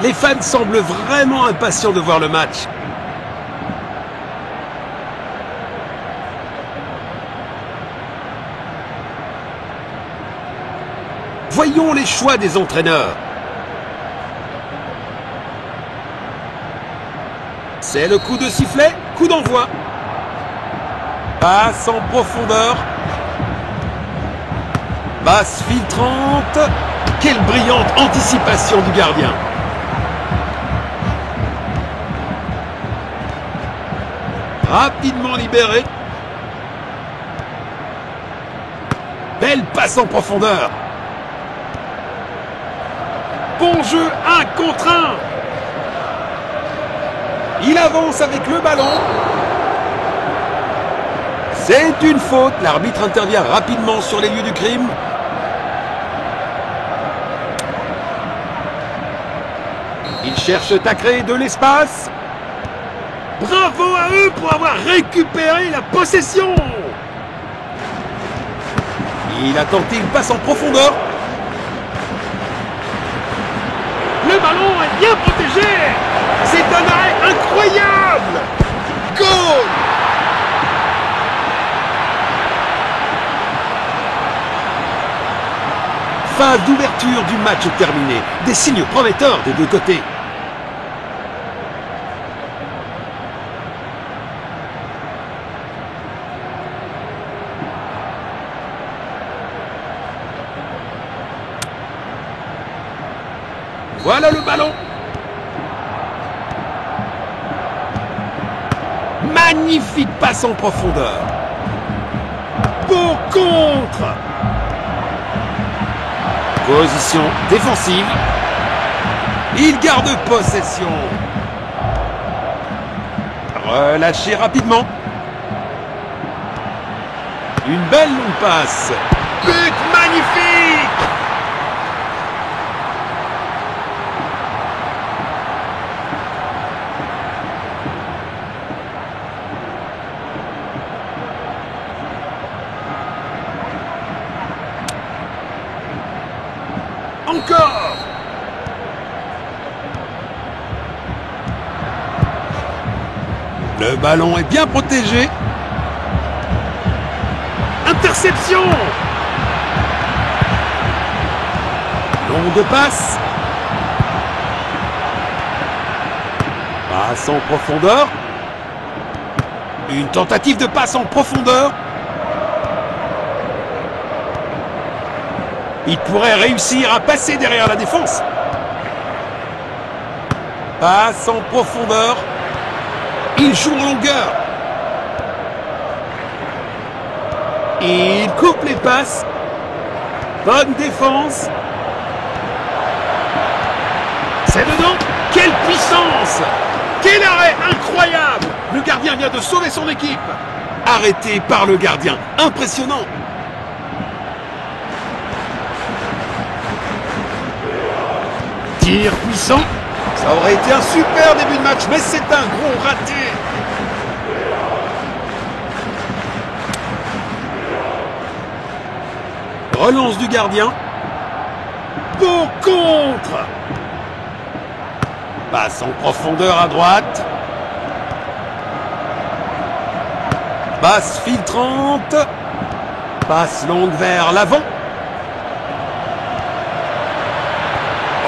Les fans semblent vraiment impatients de voir le match. Voyons les choix des entraîneurs. C'est le coup de sifflet, coup d'envoi. Passe en profondeur. Passe filtrante. Quelle brillante anticipation du gardien. Rapidement libéré. Belle passe en profondeur. Bon jeu, 1 contre 1. Il avance avec le ballon. C'est une faute. L'arbitre intervient rapidement sur les lieux du crime. Ils cherchent à créer de l'espace. Bravo à eux pour avoir récupéré la possession. Il a tenté une passe en profondeur. Le ballon est bien protégé. C'est un arrêt incroyable. Goal! Phase d'ouverture du match terminée. Des signes prometteurs des deux côtés. Voilà le ballon. Magnifique passe en profondeur. Beau contre. Position défensive. Il garde possession. Relâché rapidement. Une belle longue passe. But magnifique. Encore. Le ballon est bien protégé. Interception. Longue passe. Passe en profondeur. Une tentative de passe en profondeur. Il pourrait réussir à passer derrière la défense. Passe en profondeur. Il joue en longueur. Il coupe les passes. Bonne défense. C'est dedans. Quelle puissance! Quel arrêt incroyable! Le gardien vient de sauver son équipe. Arrêté par le gardien. Impressionnant. Tir puissant. Ça aurait été un super début de match, mais c'est un gros raté. Relance du gardien. Beau contre. Passe en profondeur à droite. Passe filtrante. Passe longue vers l'avant.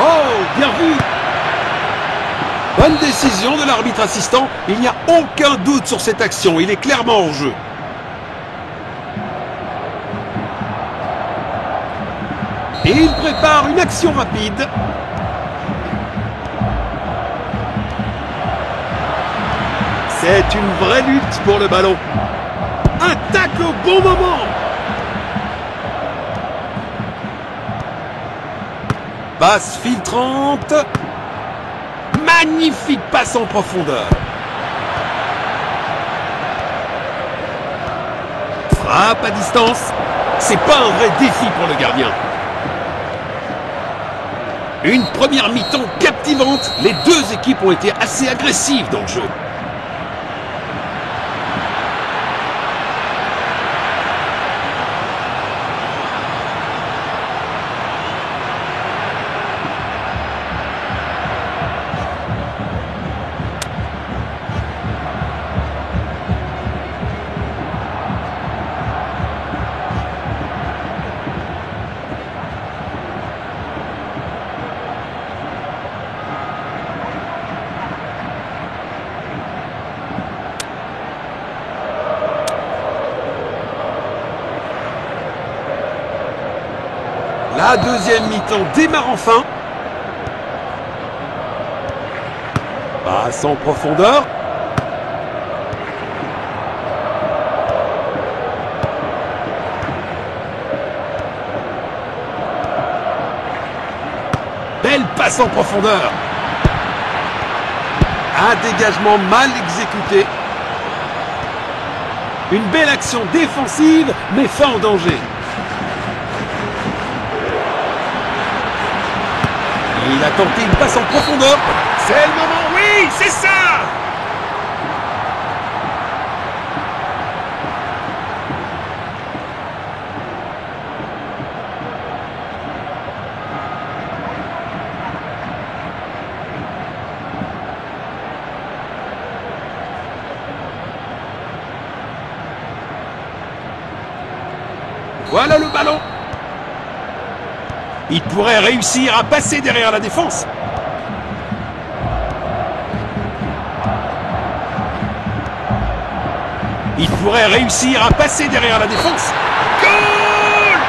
Oh, bien vu. Bonne décision de l'arbitre assistant. Il n'y a aucun doute sur cette action. Il est clairement hors jeu. Et il prépare une action rapide. C'est une vraie lutte pour le ballon. Un tacle au bon moment. Passe filtrante. Magnifique passe en profondeur. Frappe à distance. C'est pas un vrai défi pour le gardien. Une première mi-temps captivante. Les deux équipes ont été assez agressives dans le jeu. La deuxième mi-temps démarre enfin. Passe en profondeur. Belle passe en profondeur. Un dégagement mal exécuté. Une belle action défensive, mais fin en danger. Il a tenté une passe en profondeur. C'est le moment, oui, c'est ça! Voilà le ballon. Il pourrait réussir à passer derrière la défense. Il pourrait réussir à passer derrière la défense. Goal!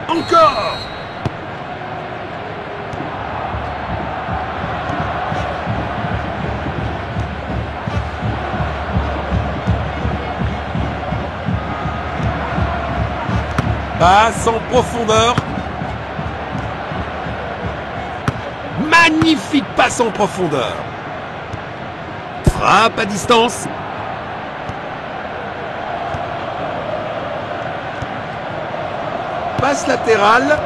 Encore! Passe en profondeur. Magnifique passe en profondeur. Frappe à distance. Passe latérale.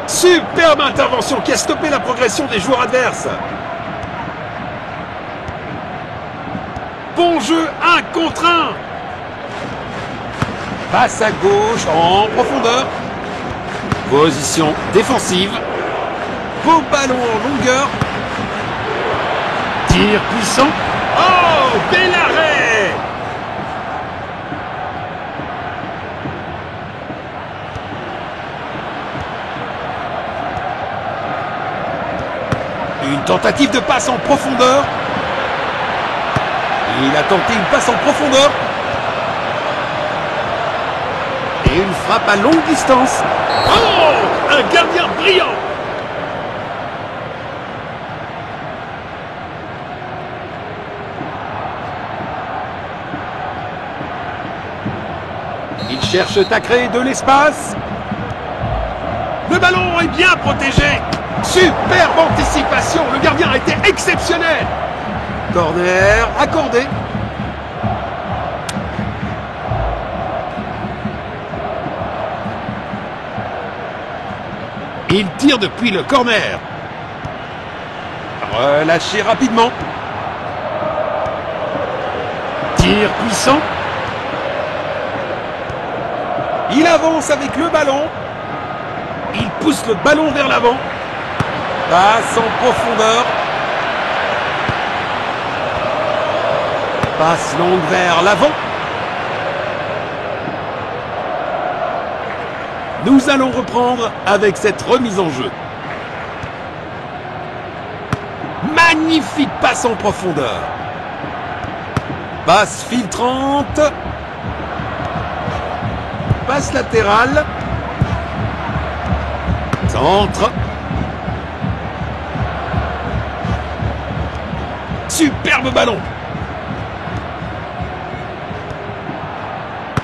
Superbe intervention qui a stoppé la progression des joueurs adverses. Bon jeu, 1 contre 1. Passe à gauche en profondeur. Position défensive. Beau ballon en longueur. Tir puissant. Oh, bel arrêt! Une tentative de passe en profondeur. Il a tenté une passe en profondeur. Et une frappe à longue distance. Oh! Un gardien brillant! Il cherche à créer de l'espace. Le ballon est bien protégé. Superbe anticipation. Le gardien a été exceptionnel. Corner accordé. Il tire depuis le corner. Relâché rapidement. Tir puissant. Il avance avec le ballon. Il pousse le ballon vers l'avant. Passe en profondeur. Passe longue vers l'avant. Nous allons reprendre avec cette remise en jeu. Magnifique passe en profondeur. Passe filtrante. Passe latérale. Centre. Superbe ballon.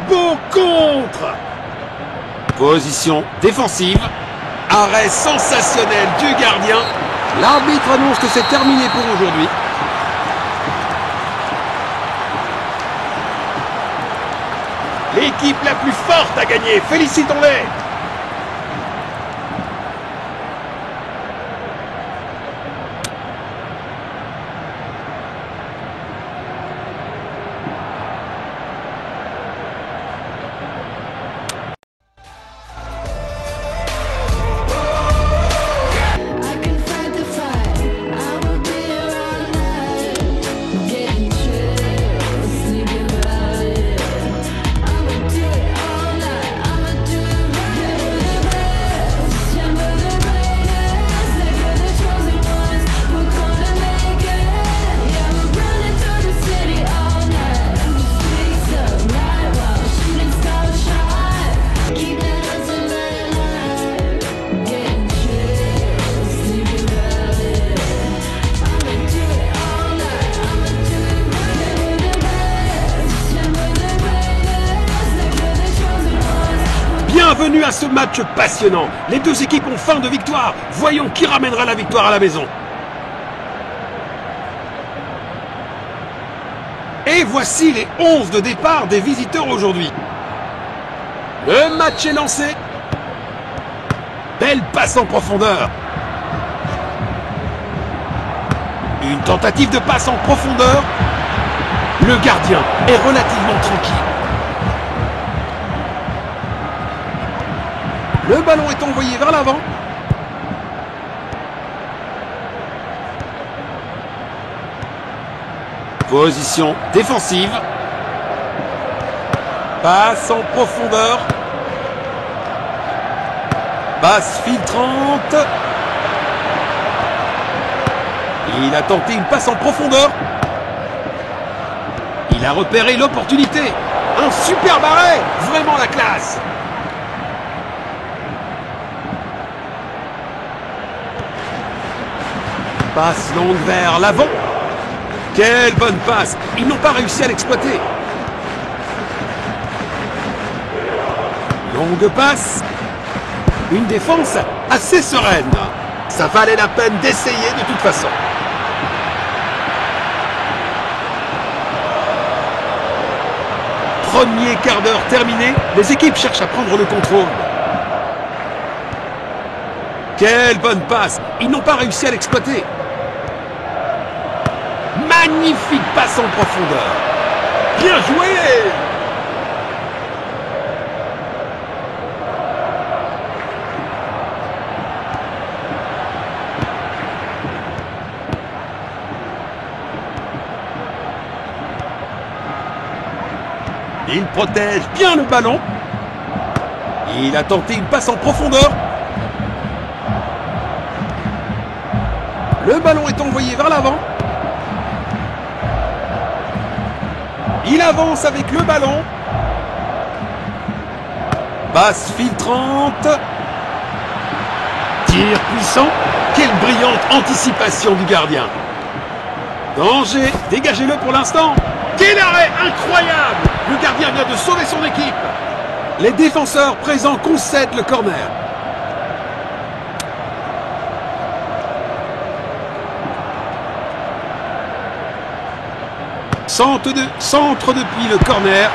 Beau contre. Position défensive. Arrêt sensationnel du gardien. L'arbitre annonce que c'est terminé pour aujourd'hui. L'équipe la plus forte a gagné. Félicitons-les. Bienvenue à ce match passionnant. Les deux équipes ont faim de victoire. Voyons qui ramènera la victoire à la maison. Et voici les 11 de départ des visiteurs aujourd'hui. Le match est lancé. Belle passe en profondeur. Une tentative de passe en profondeur. Le gardien est relativement tranquille. Le ballon est envoyé vers l'avant. Position défensive. Passe en profondeur. Passe filtrante. Il a tenté une passe en profondeur. Il a repéré l'opportunité. Un super arrêt. Vraiment la classe. Passe longue vers l'avant. Quelle bonne passe. Ils n'ont pas réussi à l'exploiter. Longue passe. Une défense assez sereine. Ça valait la peine d'essayer de toute façon. Premier quart d'heure terminé. Les équipes cherchent à prendre le contrôle. Quelle bonne passe. Ils n'ont pas réussi à l'exploiter. Magnifique passe en profondeur. Bien joué! Il protège bien le ballon. Il a tenté une passe en profondeur. Le ballon est envoyé vers l'avant. Il avance avec le ballon. Passe filtrante. Tir puissant. Quelle brillante anticipation du gardien. Danger. Dégagez-le pour l'instant. Quel arrêt incroyable. Le gardien vient de sauver son équipe. Les défenseurs présents concèdent le corner. Centre depuis le corner.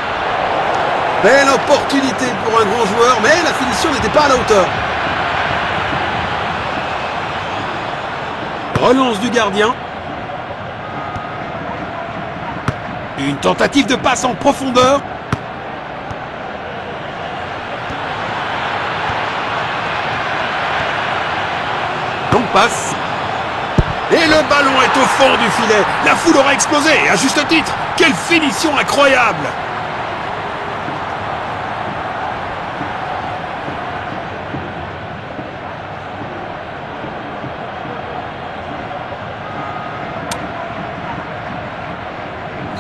Belle opportunité pour un grand joueur, mais la finition n'était pas à la hauteur. Relance du gardien. Une tentative de passe en profondeur. Longue passe. Et le ballon est au fond du filet. La foule aura explosé, à juste titre. Quelle finition incroyable!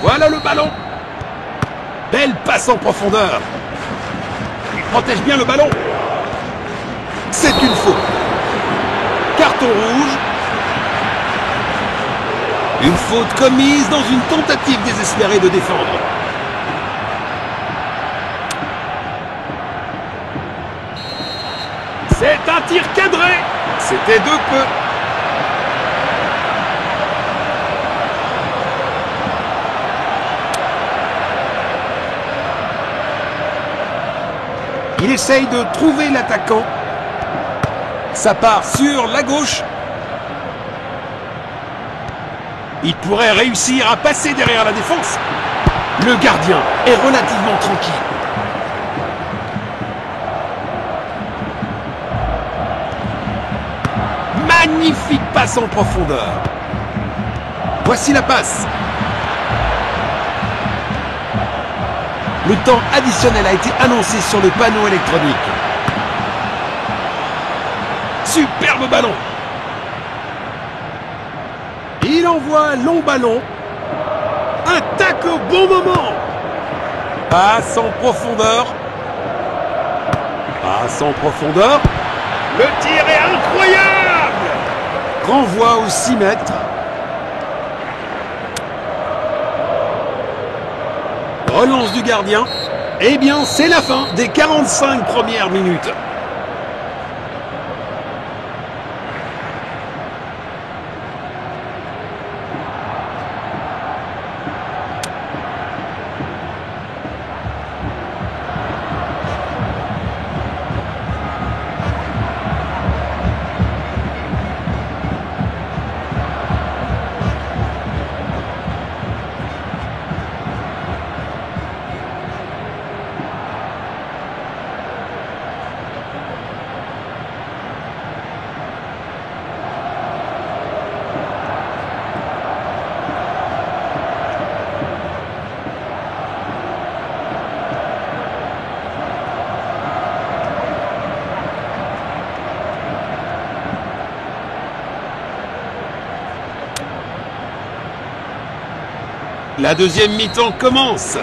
Voilà le ballon. Belle passe en profondeur. Il protège bien le ballon. C'est une faute. Carton rouge. Une faute commise dans une tentative désespérée de défendre. C'est un tir cadré. C'était de peu. Il essaye de trouver l'attaquant. Ça part sur la gauche. Il pourrait réussir à passer derrière la défense. Le gardien est relativement tranquille. Magnifique passe en profondeur. Voici la passe. Le temps additionnel a été annoncé sur le panneau électronique. Superbe ballon. Il envoie un long ballon. Un tacle au bon moment. Passe en profondeur. Passe en profondeur. Le tir est incroyable. Renvoi aux 6 mètres. Relance du gardien. Eh bien, c'est la fin des 45 premières minutes. La deuxième mi-temps commence.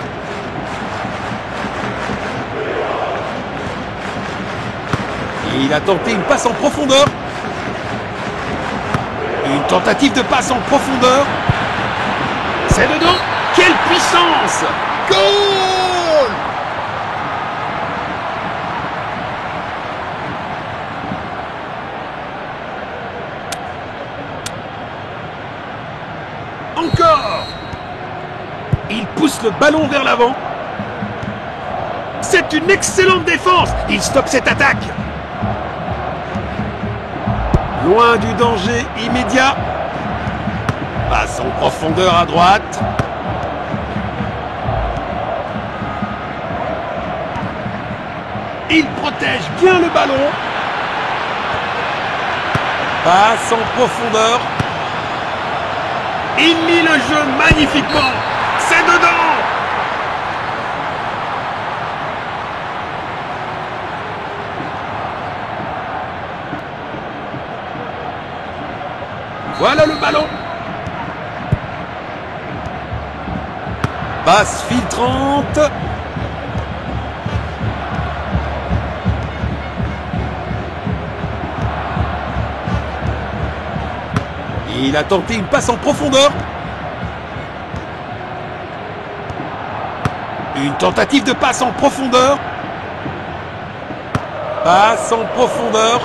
Il a tenté une passe en profondeur. Une tentative de passe en profondeur. C'est dedans. Quelle puissance! Goal! Encore! Il pousse le ballon vers l'avant. C'est une excellente défense. Il stoppe cette attaque. Loin du danger immédiat. Passe en profondeur à droite. Il protège bien le ballon. Passe en profondeur. Il lit le jeu magnifiquement. C'est dedans! Voilà le ballon. Passe filtrante. Il a tenté une passe en profondeur. Une tentative de passe en profondeur. Passe en profondeur.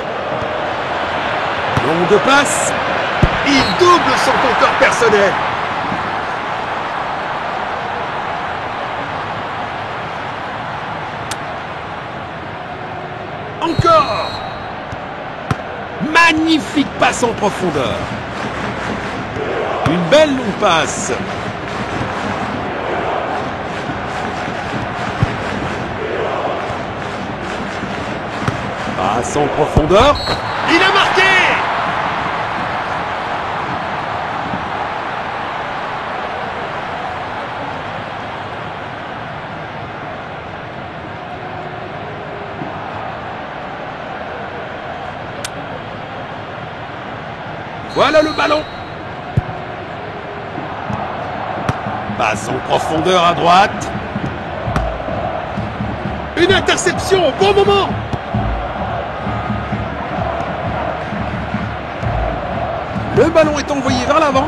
Longue passe. Il double son compteur personnel. Encore. Magnifique passe en profondeur. Une belle longue passe. Passe en profondeur. Il a marqué! Voilà le ballon. Passe en profondeur à droite. Une interception au bon moment. Le ballon est envoyé vers l'avant.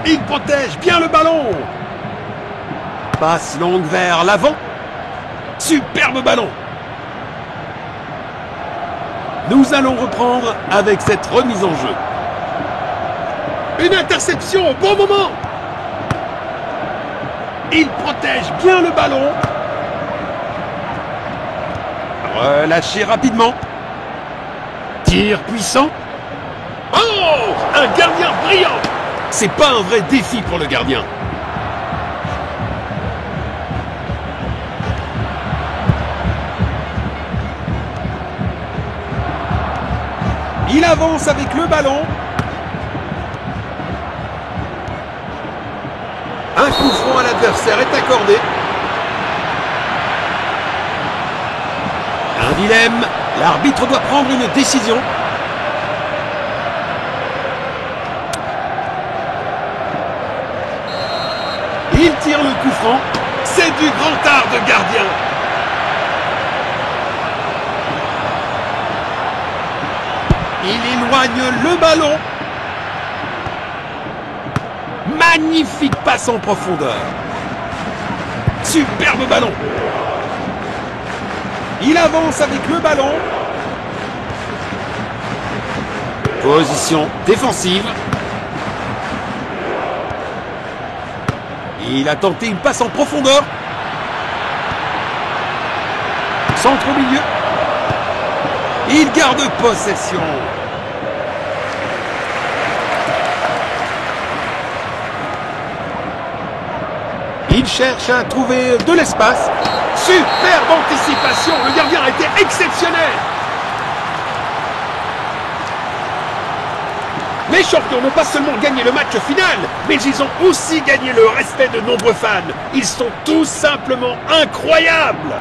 Il protège bien le ballon. Passe longue vers l'avant. Superbe ballon. Nous allons reprendre avec cette remise en jeu. Une interception au bon moment. Il protège bien le ballon. Relâché rapidement. Tir puissant. Oh! Un gardien brillant! C'est pas un vrai défi pour le gardien. Il avance avec le ballon. Un coup franc à l'adversaire est accordé. Un dilemme. L'arbitre doit prendre une décision. Il tire le coup franc. C'est du grand art de gardien. Il éloigne le ballon. Magnifique passe en profondeur. Superbe ballon. Il avance avec le ballon. Position défensive. Il a tenté une passe en profondeur. Centre au milieu. Il garde possession. Il cherche à trouver de l'espace. Superbe anticipation. Le gardien a été exceptionnel. Les champions n'ont pas seulement gagné le match final, mais ils ont aussi gagné le respect de nombreux fans. Ils sont tout simplement incroyables.